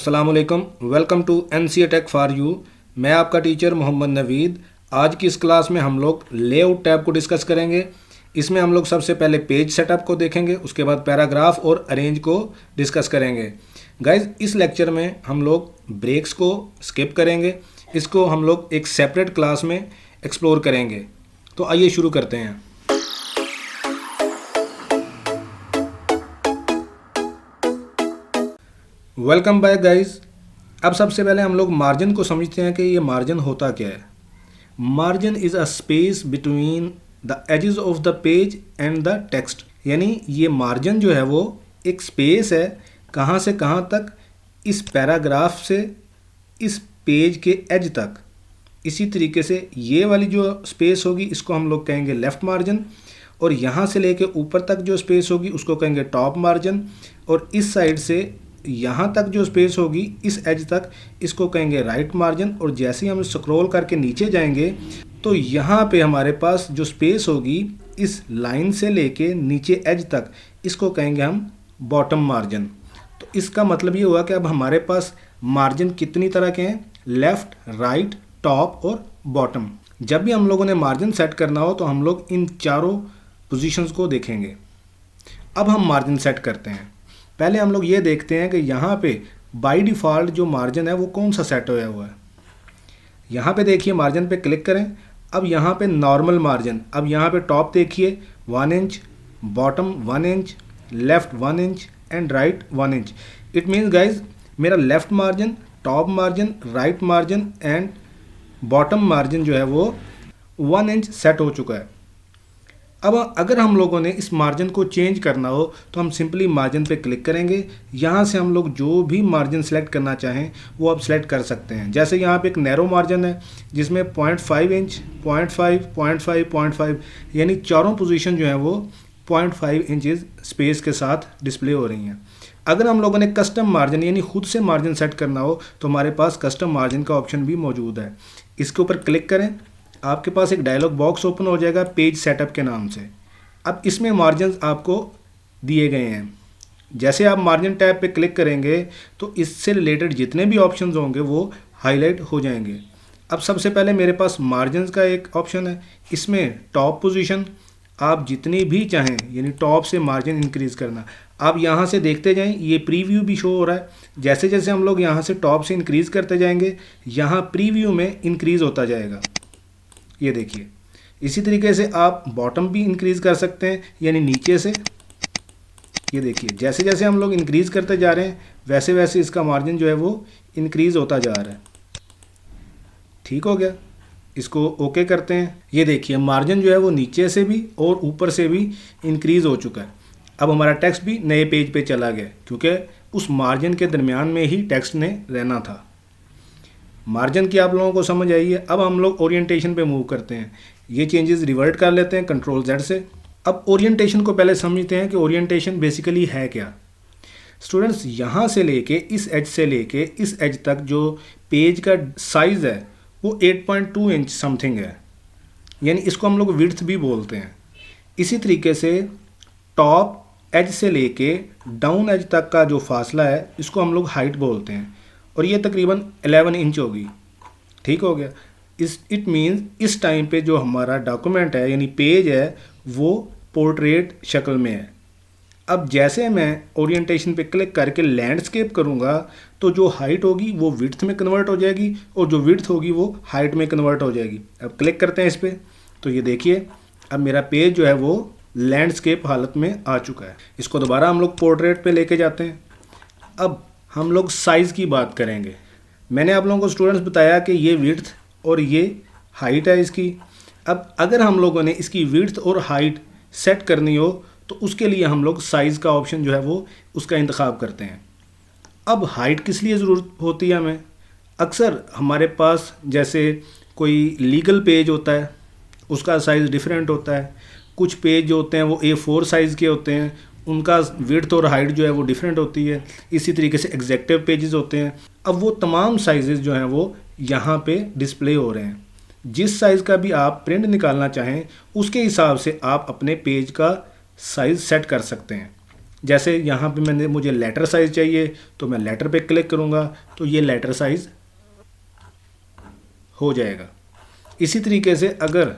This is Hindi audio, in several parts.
अस्सलामुअलैकुम, welcome to NCA tech for you. मैं आपका टीचर मोहम्मद नवीद। आज की इस क्लास में हम लोग लेआउट टैब को डिस्कस करेंगे। इसमें हम लोग सबसे पहले पेज सेटअप को देखेंगे, उसके बाद पैराग्राफ और अरेंज को डिस्कस करेंगे। गाइज, इस लेक्चर में हम लोग ब्रेक्स को स्किप करेंगे। इसको हम लोग एक सेपरेट क्लास में एक्सप्लोर करेंगे। तो आइए शुरू करते हैं। Welcome back guys. अब सबसे पहले हम लोग मार्जिन को समझते हैं कि ये मार्जिन होता क्या है। Margin is a space between the edges of the page and the text. यानी ये मार्जिन जो है वो एक स्पेस है, कहाँ से कहाँ तक, इस पैराग्राफ से इस पेज के एज तक। इसी तरीके से ये वाली जो स्पेस होगी इसको हम लोग कहेंगे लेफ़्ट मार्जिन, और यहाँ से लेके ऊपर तक जो स्पेस होगी उसको कहेंगे टॉप मार्जिन, और इस साइड से यहाँ तक जो स्पेस होगी इस एज तक इसको कहेंगे राइट मार्जिन। और जैसे ही हम स्क्रॉल करके नीचे जाएंगे तो यहाँ पे हमारे पास जो स्पेस होगी इस लाइन से लेके नीचे एज तक इसको कहेंगे हम बॉटम मार्जिन। तो इसका मतलब ये हुआ कि अब हमारे पास मार्जिन कितनी तरह के हैं, लेफ़्ट, राइट, टॉप और बॉटम। जब भी हम लोगों ने मार्जिन सेट करना हो तो हम लोग इन चारों पोजीशंस को देखेंगे। अब हम मार्जिन सेट करते हैं। पहले हम लोग ये देखते हैं कि यहाँ पे बाय डिफ़ॉल्ट जो मार्जिन है वो कौन सा सेट होया हुआ है। यहाँ पे देखिए, मार्जिन पे क्लिक करें। अब यहाँ पे नॉर्मल मार्जिन, अब यहाँ पे टॉप देखिए 1 inch, bottom 1 inch, left 1 inch and right 1 inch. It means guys मेरा left margin, top margin, right margin and bottom margin जो है वो 1 इंच सेट हो चुका है। अब अगर हम लोगों ने इस मार्जिन को चेंज करना हो तो हम सिंपली मार्जिन पे क्लिक करेंगे। यहाँ से हम लोग जो भी मार्जिन सेलेक्ट करना चाहें वो आप सेलेक्ट कर सकते हैं। जैसे यहाँ पे एक नैरो मार्जिन है जिसमें 0.5 इंच, 0.5, 0.5, 0.5 यानी चारों पोजीशन जो है वो 0.5 इंचज़ स्पेस के साथ डिस्प्ले हो रही हैं। अगर हम लोगों ने कस्टम मार्जिन यानी खुद से मार्जिन सेट करना हो तो हमारे पास कस्टम मार्जिन का ऑप्शन भी मौजूद है। इसके ऊपर क्लिक करें, आपके पास एक डायलॉग बॉक्स ओपन हो जाएगा पेज सेटअप के नाम से। अब इसमें मार्जिन आपको दिए गए हैं। जैसे आप मार्जिन टैब पे क्लिक करेंगे तो इससे रिलेटेड जितने भी ऑप्शंस होंगे वो हाईलाइट हो जाएंगे। अब सबसे पहले मेरे पास मार्जिन का एक ऑप्शन है, इसमें टॉप पोजीशन आप जितनी भी चाहें यानी टॉप से मार्जिन इंक्रीज़ करना। आप यहाँ से देखते जाएं, ये प्रीव्यू भी शो हो रहा है। जैसे जैसे हम लोग यहाँ से टॉप से इंक्रीज़ करते जाएंगे यहाँ प्रीव्यू में इंक्रीज़ होता जाएगा। ये देखिए, इसी तरीके से आप बॉटम भी इंक्रीज़ कर सकते हैं यानी नीचे से। ये देखिए, जैसे जैसे हम लोग इंक्रीज़ करते जा रहे हैं वैसे वैसे इसका मार्जिन जो है वो इंक्रीज़ होता जा रहा है। ठीक हो गया, इसको ओके करते हैं। ये देखिए, मार्जिन जो है वो नीचे से भी और ऊपर से भी इंक्रीज़ हो चुका है। अब हमारा टेक्स्ट भी नए पेज पे चला गया क्योंकि उस मार्जिन के दरमियान में ही टेक्स्ट ने रहना था। मार्जिन की आप लोगों को समझ आई है। अब हम लोग ओरिएंटेशन पे मूव करते हैं। ये चेंजेस रिवर्ट कर लेते हैं कंट्रोल Z से। अब ओरिएंटेशन को पहले समझते हैं कि ओरिएंटेशन बेसिकली है क्या। स्टूडेंट्स, यहाँ से लेके इस एज से लेके इस एज तक जो पेज का साइज़ है वो 8.2 इंच समथिंग है, यानी इसको हम लोग विड्थ भी बोलते हैं। इसी तरीके से टॉप एज से लेके डाउन एज तक का जो फासला है इसको हम लोग हाइट बोलते हैं, और ये तकरीबन 11 इंच होगी। ठीक हो गया। इट मीन्स इस टाइम पे जो हमारा डॉक्यूमेंट है यानी पेज है वो पोर्ट्रेट शक्ल में है। अब जैसे मैं ओरिएंटेशन पे क्लिक करके लैंडस्केप करूँगा तो जो हाइट होगी वो विड्थ में कन्वर्ट हो जाएगी और जो विड्थ होगी वो हाइट में कन्वर्ट हो जाएगी। अब क्लिक करते हैं इस पर, तो ये देखिए अब मेरा पेज जो है वो लैंडस्केप हालत में आ चुका है। इसको दोबारा हम लोग पोर्ट्रेट पे लेके जाते हैं। अब हम लोग साइज़ की बात करेंगे। मैंने आप लोगों को स्टूडेंट्स बताया कि ये विड्थ और ये हाइट है इसकी। अब अगर हम लोगों ने इसकी विड्थ और हाइट सेट करनी हो तो उसके लिए हम लोग साइज़ का ऑप्शन जो है वो उसका इंतखाब करते हैं। अब हाइट किस लिए ज़रूरत होती है हमें? अक्सर हमारे पास जैसे कोई लीगल पेज होता है उसका साइज़ डिफरेंट होता है। कुछ पेज जो होते हैं वो A4 साइज़ के होते हैं, उनका विड्थ और हाइट जो है वो डिफरेंट होती है। इसी तरीके से एग्जेक्टिव पेजेस होते हैं। अब वो तमाम साइजेस जो हैं वो यहाँ पे डिस्प्ले हो रहे हैं। जिस साइज़ का भी आप प्रिंट निकालना चाहें उसके हिसाब से आप अपने पेज का साइज़ सेट कर सकते हैं। जैसे यहाँ पे मुझे लेटर साइज़ चाहिए तो मैं लेटर पे क्लिक करूँगा तो ये लेटर साइज़ हो जाएगा। इसी तरीके से अगर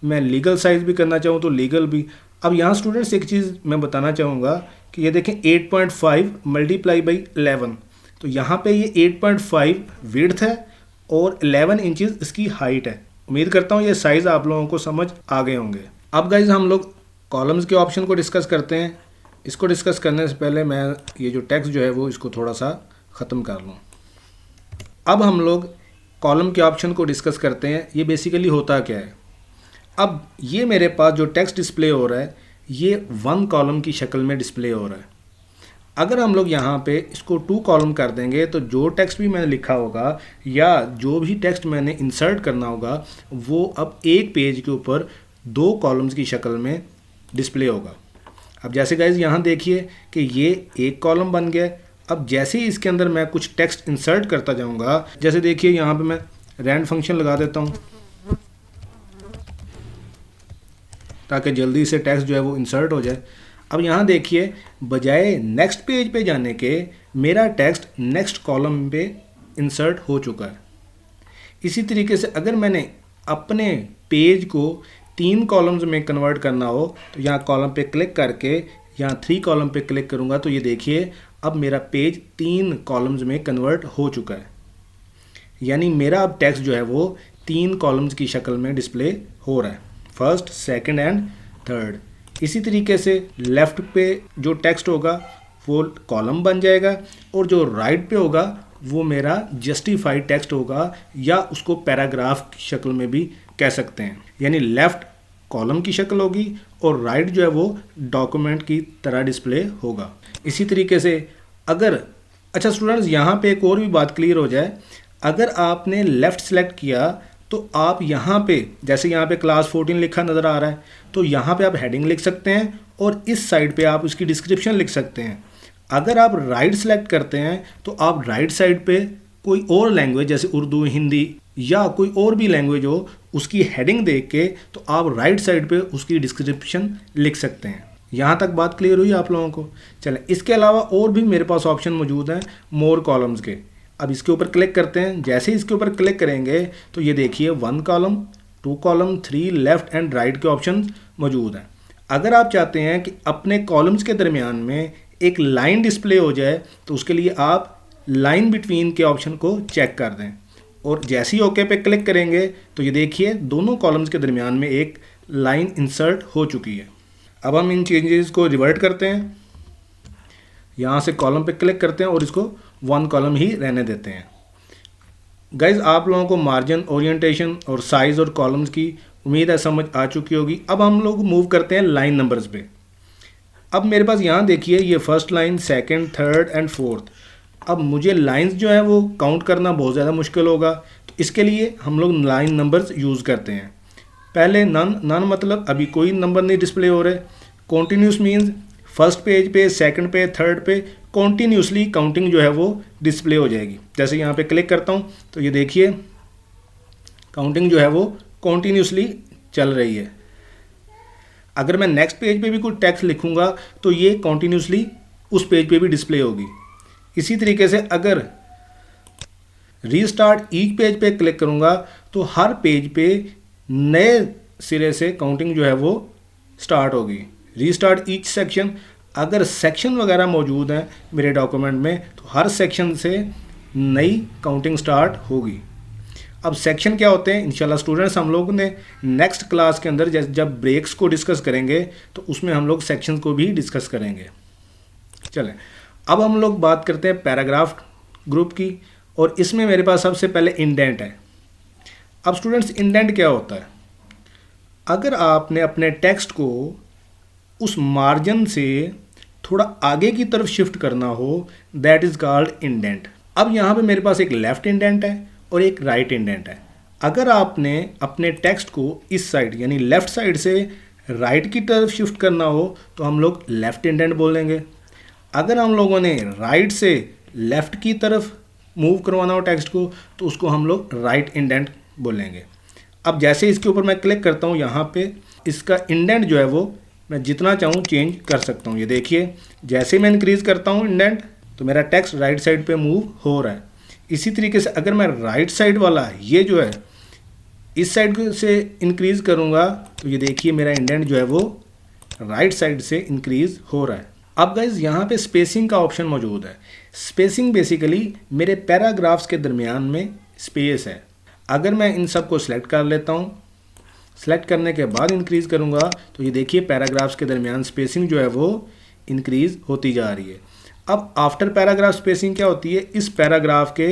मैं लीगल साइज़ भी करना चाहूँ तो लीगल भी। अब यहाँ स्टूडेंट्स एक चीज़ मैं बताना चाहूँगा कि ये देखें 8.5 मल्टीप्लाई बाई 11, तो यहाँ पे ये 8.5 विड्थ है और 11 इंचज़ इसकी हाइट है। उम्मीद करता हूँ ये साइज़ आप लोगों को समझ आ गए होंगे। अब गाइज हम लोग कॉलम्स के ऑप्शन को डिस्कस करते हैं। इसको डिस्कस करने से पहले मैं ये जो टेक्स्ट जो है वो इसको थोड़ा सा ख़त्म कर लूँ। अब हम लोग कॉलम के ऑप्शन को डिस्कस करते हैं। ये बेसिकली होता क्या है। अब ये मेरे पास जो टेक्स्ट डिस्प्ले हो रहा है ये 1 कॉलम की शक्ल में डिस्प्ले हो रहा है। अगर हम लोग यहाँ पे इसको 2 कॉलम कर देंगे तो जो टेक्स्ट भी मैंने लिखा होगा या जो भी टेक्स्ट मैंने इंसर्ट करना होगा वो अब एक पेज के ऊपर 2 कॉलम्स की शक्ल में डिस्प्ले होगा। अब जैसे गाइज यहाँ देखिए कि ये एक कॉलम बन गया। अब जैसे ही इसके अंदर मैं कुछ टेक्स्ट इंसर्ट करता जाऊँगा, जैसे देखिए यहाँ पे मैं रैंड फंक्शन लगा देता हूँ ताकि जल्दी से टेक्स्ट जो है वो इंसर्ट हो जाए। अब यहाँ देखिए बजाय नेक्स्ट पेज पे जाने के मेरा टेक्स्ट नेक्स्ट कॉलम पे इंसर्ट हो चुका है। इसी तरीके से अगर मैंने अपने पेज को 3 कॉलम्स में कन्वर्ट करना हो तो यहाँ कॉलम पे क्लिक करके यहाँ 3 कॉलम पे क्लिक करूँगा तो ये देखिए अब मेरा पेज 3 कॉलम्स में कन्वर्ट हो चुका है। यानी मेरा अब टेक्स्ट जो है वो 3 कॉलम्स की शक्ल में डिस्प्ले हो रहा है, फर्स्ट, सेकंड एंड थर्ड। इसी तरीके से लेफ़्ट पे जो टेक्स्ट होगा वो कॉलम बन जाएगा और जो राइट पे होगा वो मेरा जस्टिफाइड टेक्स्ट होगा या उसको पैराग्राफ की शक्ल में भी कह सकते हैं। यानी लेफ़्ट कॉलम की शक्ल होगी और राइट जो है वो डॉक्यूमेंट की तरह डिस्प्ले होगा। इसी तरीके से अगर अच्छा स्टूडेंट्स यहाँ पे एक और भी बात क्लियर हो जाए, अगर आपने लेफ़्ट सेलेक्ट किया तो आप यहाँ पे जैसे यहाँ पे क्लास 14 लिखा नज़र आ रहा है तो यहाँ पे आप हेडिंग लिख सकते हैं और इस साइड पे आप उसकी डिस्क्रिप्शन लिख सकते हैं। अगर आप राइट सेलेक्ट करते हैं तो आप राइट साइड पे कोई और लैंग्वेज जैसे उर्दू, हिंदी या कोई और भी लैंग्वेज हो उसकी हेडिंग देख के तो आप राइट साइड पे उसकी डिस्क्रिप्शन लिख सकते हैं। यहाँ तक बात क्लियर हुई आप लोगों को। चलें, इसके अलावा और भी मेरे पास ऑप्शन मौजूद हैं मोर कॉलम्स के। अब इसके ऊपर क्लिक करते हैं। जैसे ही इसके ऊपर क्लिक करेंगे तो ये देखिए 1 column, 2 column, 3 left and right के ऑप्शन मौजूद हैं। अगर आप चाहते हैं कि अपने कॉलम्स के दरमियान में एक लाइन डिस्प्ले हो जाए तो उसके लिए आप लाइन बिटवीन के ऑप्शन को चेक कर दें और जैसे ही ओके पे क्लिक करेंगे तो ये देखिए दोनों कॉलम्स के दरमियान में एक लाइन इंसर्ट हो चुकी है। अब हम इन चेंजेस को रिवर्ट करते हैं। यहाँ से कॉलम पे क्लिक करते हैं और इसको 1 कॉलम ही रहने देते हैं। गाइज आप लोगों को मार्जिन, ओरिएंटेशन और साइज़ और कॉलम्स की उम्मीद है समझ आ चुकी होगी। अब हम लोग मूव करते हैं लाइन नंबर्स पे। अब मेरे पास यहाँ देखिए ये first line, second, third and fourth. अब मुझे लाइंस जो है वो काउंट करना बहुत ज़्यादा मुश्किल होगा तो इसके लिए हम लोग लाइन नंबर्स यूज़ करते हैं। पहले नन मतलब अभी कोई नंबर नहीं डिस्प्ले हो रहे। कॉन्टीन्यूस मीन्स फर्स्ट पेज पे, सेकंड पे, थर्ड पे कॉन्टीन्यूसली काउंटिंग जो है वो डिस्प्ले हो जाएगी। जैसे यहाँ पे क्लिक करता हूँ तो ये देखिए काउंटिंग जो है वो कॉन्टीन्यूसली चल रही है। अगर मैं नेक्स्ट पेज पे भी कुछ टेक्स्ट लिखूँगा तो ये कॉन्टीन्यूसली उस पेज पे भी डिस्प्ले होगी। इसी तरीके से अगर रीस्टार्ट ईच पेज पे क्लिक करूँगा तो हर पेज पे नए सिरे से काउंटिंग जो है वो स्टार्ट होगी। रीस्टार्ट ईच सेक्शन, अगर सेक्शन वगैरह मौजूद हैं मेरे डॉक्यूमेंट में तो हर सेक्शन से नई काउंटिंग स्टार्ट होगी। अब सेक्शन क्या होते हैं इंशाल्लाह स्टूडेंट्स हम लोग ने नेक्स्ट क्लास के अंदर जब ब्रेक्स को डिस्कस करेंगे तो उसमें हम लोग सेक्शंस को भी डिस्कस करेंगे। चलें, अब हम लोग बात करते हैं पैराग्राफ ग्रुप की और इसमें मेरे पास सबसे पहले इंडेंट है। अब स्टूडेंट्स इंडेंट क्या होता है? अगर आपने अपने टेक्स्ट को उस मार्जिन से थोड़ा आगे की तरफ शिफ्ट करना हो दैट इज़ कॉल्ड इंडेंट। अब यहाँ पे मेरे पास एक लेफ़्ट इंडेंट है और एक राइट इंडेंट है। अगर आपने अपने टेक्स्ट को इस साइड यानी लेफ़्ट साइड से राइट की तरफ शिफ्ट करना हो तो हम लोग लेफ़्ट इंडेंट बोलेंगे। अगर हम लोगों ने राइट से लेफ़्ट की तरफ मूव करवाना हो टेक्स्ट को तो उसको हम लोग राइट इंडेंट बोलेंगे। अब जैसे इसके ऊपर मैं क्लिक करता हूँ यहाँ पे इसका इंडेंट जो है वो मैं जितना चाहूँ चेंज कर सकता हूँ। ये देखिए जैसे मैं इंक्रीज़ करता हूँ इंडेंट तो मेरा टेक्स्ट राइट साइड पे मूव हो रहा है। इसी तरीके से अगर मैं राइट साइड वाला ये जो है इस साइड से इंक्रीज़ करूँगा तो ये देखिए मेरा इंडेंट जो है वो राइट साइड से इंक्रीज़ हो रहा है। अब गाइज यहाँ पे स्पेसिंग का ऑप्शन मौजूद है। स्पेसिंग बेसिकली मेरे पैराग्राफ्स के दरमियान में स्पेस है। अगर मैं इन सब को सिलेक्ट कर लेता हूँ, सेलेक्ट करने के बाद इंक्रीज़ करूँगा तो ये देखिए पैराग्राफ्स के दरमियान स्पेसिंग जो है वो इंक्रीज़ होती जा रही है। अब आफ्टर पैराग्राफ स्पेसिंग क्या होती है, इस पैराग्राफ के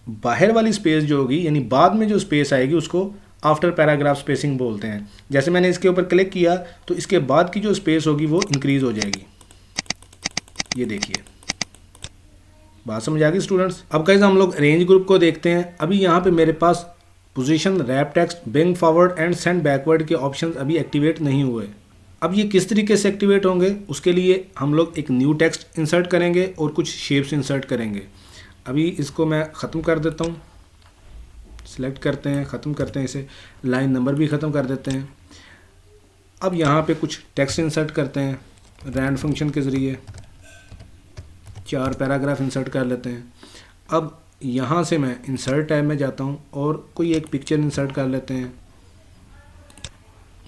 बाहर वाली स्पेस जो होगी यानी बाद में जो स्पेस आएगी उसको आफ्टर पैराग्राफ स्पेसिंग बोलते हैं। जैसे मैंने इसके ऊपर क्लिक किया तो इसके बाद की जो स्पेस होगी वो इंक्रीज़ हो जाएगी। ये देखिए, बात समझ आ गई स्टूडेंट्स। अब गाइस हम लोग रेंज ग्रुप को देखते हैं। अभी यहाँ पे मेरे पास position, wrap text, bring forward and send backward के ऑप्शंस अभी एक्टिवेट नहीं हुए। अब ये किस तरीके से एक्टिवेट होंगे, उसके लिए हम लोग एक न्यू टेक्स्ट इंसर्ट करेंगे और कुछ शेप्स इंसर्ट करेंगे। अभी इसको मैं ख़त्म कर देता हूँ, सिलेक्ट करते हैं, ख़त्म करते हैं इसे, लाइन नंबर भी ख़त्म कर देते हैं। अब यहाँ पे कुछ टेक्स्ट इंसर्ट करते हैं रैंड फंक्शन के ज़रिए, 4 पैराग्राफ इंसर्ट कर लेते हैं। अब यहाँ से मैं इंसर्ट टैब में जाता हूँ और कोई एक पिक्चर इंसर्ट कर लेते हैं।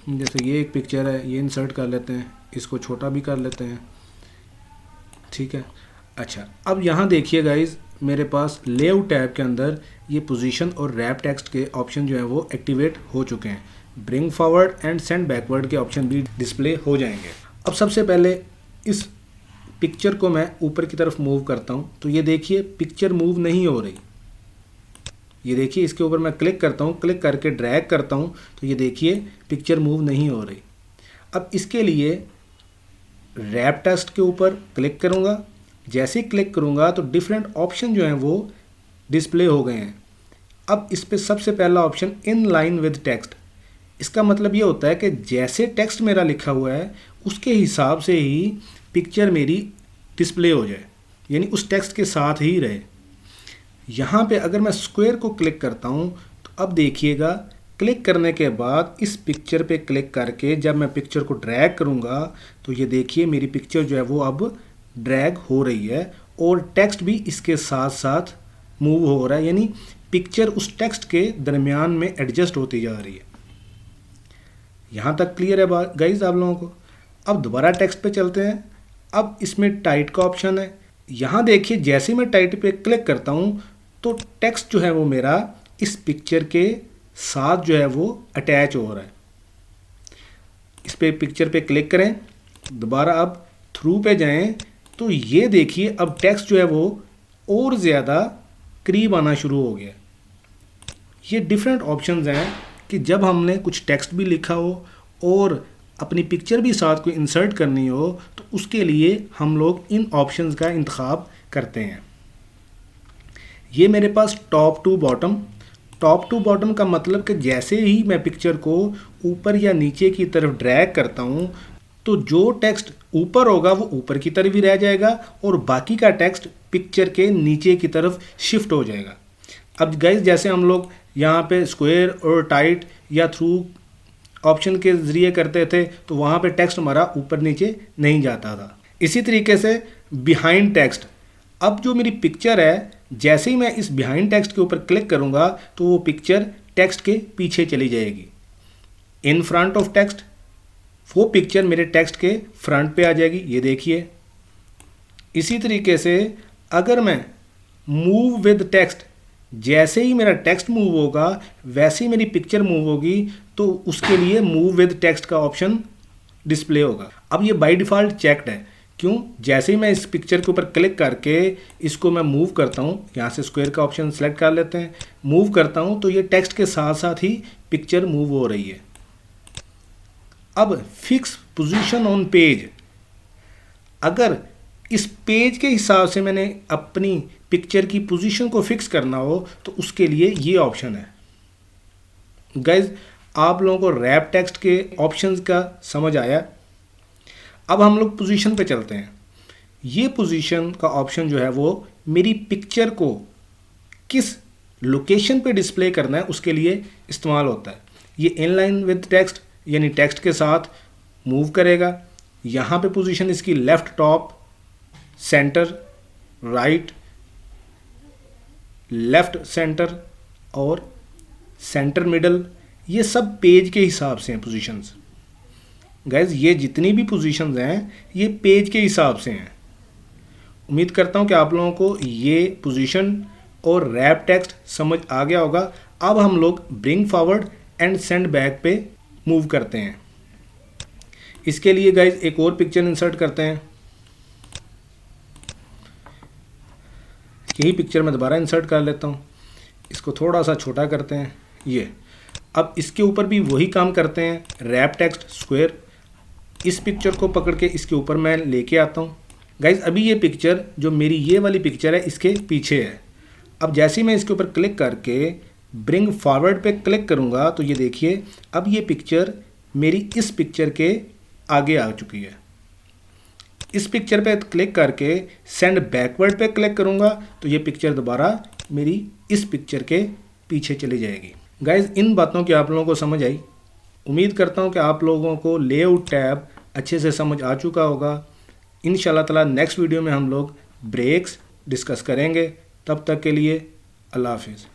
जैसे ये एक पिक्चर है, ये इंसर्ट कर लेते हैं, इसको छोटा भी कर लेते हैं, ठीक है। अच्छा, अब यहाँ देखिए गाइज मेरे पास लेआउट टैब के अंदर ये पोजीशन और रैप टेक्स्ट के ऑप्शन जो है वो एक्टिवेट हो चुके हैं। Bring forward and send backward के ऑप्शन भी डिस्प्ले हो जाएंगे। अब सबसे पहले इस पिक्चर को मैं ऊपर की तरफ मूव करता हूँ तो ये देखिए पिक्चर मूव नहीं हो रही। ये देखिए इसके ऊपर मैं क्लिक करता हूँ, क्लिक करके ड्रैग करता हूँ तो ये देखिए पिक्चर मूव नहीं हो रही। अब इसके लिए रैप टेक्स्ट के ऊपर क्लिक करूँगा, जैसे ही क्लिक करूँगा तो डिफरेंट ऑप्शन जो हैं वो डिस्प्ले हो गए हैं। अब इस पर सबसे पहला option in line with text, इसका मतलब ये होता है कि जैसे टेक्स्ट मेरा लिखा हुआ है उसके हिसाब से ही पिक्चर मेरी डिस्प्ले हो जाए, यानी उस टेक्स्ट के साथ ही रहे। यहाँ पे अगर मैं स्क्वायर को क्लिक करता हूँ तो अब देखिएगा क्लिक करने के बाद इस पिक्चर पे क्लिक करके जब मैं पिक्चर को ड्रैग करूँगा तो ये देखिए मेरी पिक्चर जो है वो अब ड्रैग हो रही है और टेक्स्ट भी इसके साथ साथ मूव हो रहा है, यानी पिक्चर उस टेक्स्ट के दरमियान में एडजस्ट होती जा रही है। यहाँ तक क्लियर है बात गाइज आप लोगों को। अब दोबारा टेक्स्ट पे चलते हैं। अब इसमें टाइट का ऑप्शन है। यहाँ देखिए जैसे मैं टाइट पे क्लिक करता हूँ तो टेक्स्ट जो है वो मेरा इस पिक्चर के साथ जो है वो अटैच हो रहा है। इस पे पिक्चर पे क्लिक करें, दोबारा अब थ्रू पे जाएं तो ये देखिए अब टेक्स्ट जो है वो और ज़्यादा करीब आना शुरू हो गया। ये डिफरेंट ऑप्शंस हैं कि जब हमने कुछ टेक्स्ट भी लिखा हो और अपनी पिक्चर भी साथ को इंसर्ट करनी हो तो उसके लिए हम लोग इन ऑप्शंस का इंतखाब करते हैं। ये मेरे पास टॉप टू बॉटम का मतलब कि जैसे ही मैं पिक्चर को ऊपर या नीचे की तरफ ड्रैग करता हूँ तो जो टेक्स्ट ऊपर होगा वो ऊपर की तरफ ही रह जाएगा और बाकी का टेक्स्ट पिक्चर के नीचे की तरफ शिफ्ट हो जाएगा। अब गाइस जैसे हम लोग यहाँ पे स्क्वायर और टाइट या थ्रू ऑप्शन के ज़रिए करते थे तो वहाँ पे टेक्स्ट हमारा ऊपर नीचे नहीं जाता था। इसी तरीके से बिहाइंड टेक्स्ट, अब जो मेरी पिक्चर है जैसे ही मैं इस बिहाइंड टेक्स्ट के ऊपर क्लिक करूँगा तो वो पिक्चर टेक्स्ट के पीछे चली जाएगी। इन फ्रंट ऑफ टेक्स्ट, वो पिक्चर मेरे टेक्स्ट के फ्रंट पे आ जाएगी, ये देखिए। इसी तरीके से अगर मैं मूव विद टेक्स्ट, जैसे ही मेरा टेक्स्ट मूव होगा वैसे ही मेरी पिक्चर मूव होगी तो उसके लिए मूव विद टेक्स्ट का ऑप्शन डिस्प्ले होगा। अब ये बाय डिफ़ॉल्ट चेक्ड है, क्यों? जैसे ही मैं इस पिक्चर के ऊपर क्लिक करके इसको मैं मूव करता हूँ, यहाँ से स्क्वायर का ऑप्शन सेलेक्ट कर लेते हैं, मूव करता हूँ तो ये टेक्स्ट के साथ साथ ही पिक्चर मूव हो रही है। अब फिक्स पोजीशन ऑन पेज, अगर इस पेज के हिसाब से मैंने अपनी पिक्चर की पोजीशन को फिक्स करना हो तो उसके लिए ये ऑप्शन है। गाइज आप लोगों को रैप टेक्स्ट के ऑप्शंस का समझ आया। अब हम लोग पोजीशन पे चलते हैं। ये पोजीशन का ऑप्शन जो है वो मेरी पिक्चर को किस लोकेशन पे डिस्प्ले करना है उसके लिए इस्तेमाल होता है। ये इन लाइन विद टेक्स्ट यानी टेक्स्ट के साथ मूव करेगा। यहाँ पे पोजीशन इसकी left top, centre, right, left centre और सेंटर मिडल, ये सब पेज के हिसाब से हैं पोजीशंस। गाइज ये जितनी भी पोजीशंस हैं ये पेज के हिसाब से हैं। उम्मीद करता हूँ कि आप लोगों को ये पोजीशन और रैप टेक्स्ट समझ आ गया होगा। अब हम लोग bring forward and send back पे मूव करते हैं। इसके लिए गाइज एक और पिक्चर इंसर्ट करते हैं। यही पिक्चर मैं दोबारा इंसर्ट कर लेता हूँ। इसको थोड़ा सा छोटा करते हैं ये। अब इसके ऊपर भी वही काम करते हैं, रैप टेक्स्ट स्क्वायर। इस पिक्चर को पकड़ के इसके ऊपर मैं लेके आता हूँ। गाइज अभी ये पिक्चर जो मेरी ये वाली पिक्चर है इसके पीछे है। अब जैसे ही मैं इसके ऊपर क्लिक करके ब्रिंग फॉरवर्ड पे क्लिक करूँगा तो ये देखिए अब ये पिक्चर मेरी इस पिक्चर के आगे आ चुकी है। इस पिक्चर पे क्लिक करके सेंड बैकवर्ड पे क्लिक करूँगा तो ये पिक्चर दोबारा मेरी इस पिक्चर के पीछे चली जाएगी। गाइज इन बातों की आप लोगों को समझ आई। उम्मीद करता हूँ कि आप लोगों को लेआउट टैब अच्छे से समझ आ चुका होगा। इंशाल्लाह ताला नेक्स्ट वीडियो में हम लोग ब्रेक्स डिस्कस करेंगे। तब तक के लिए अल्लाह हाफिज़।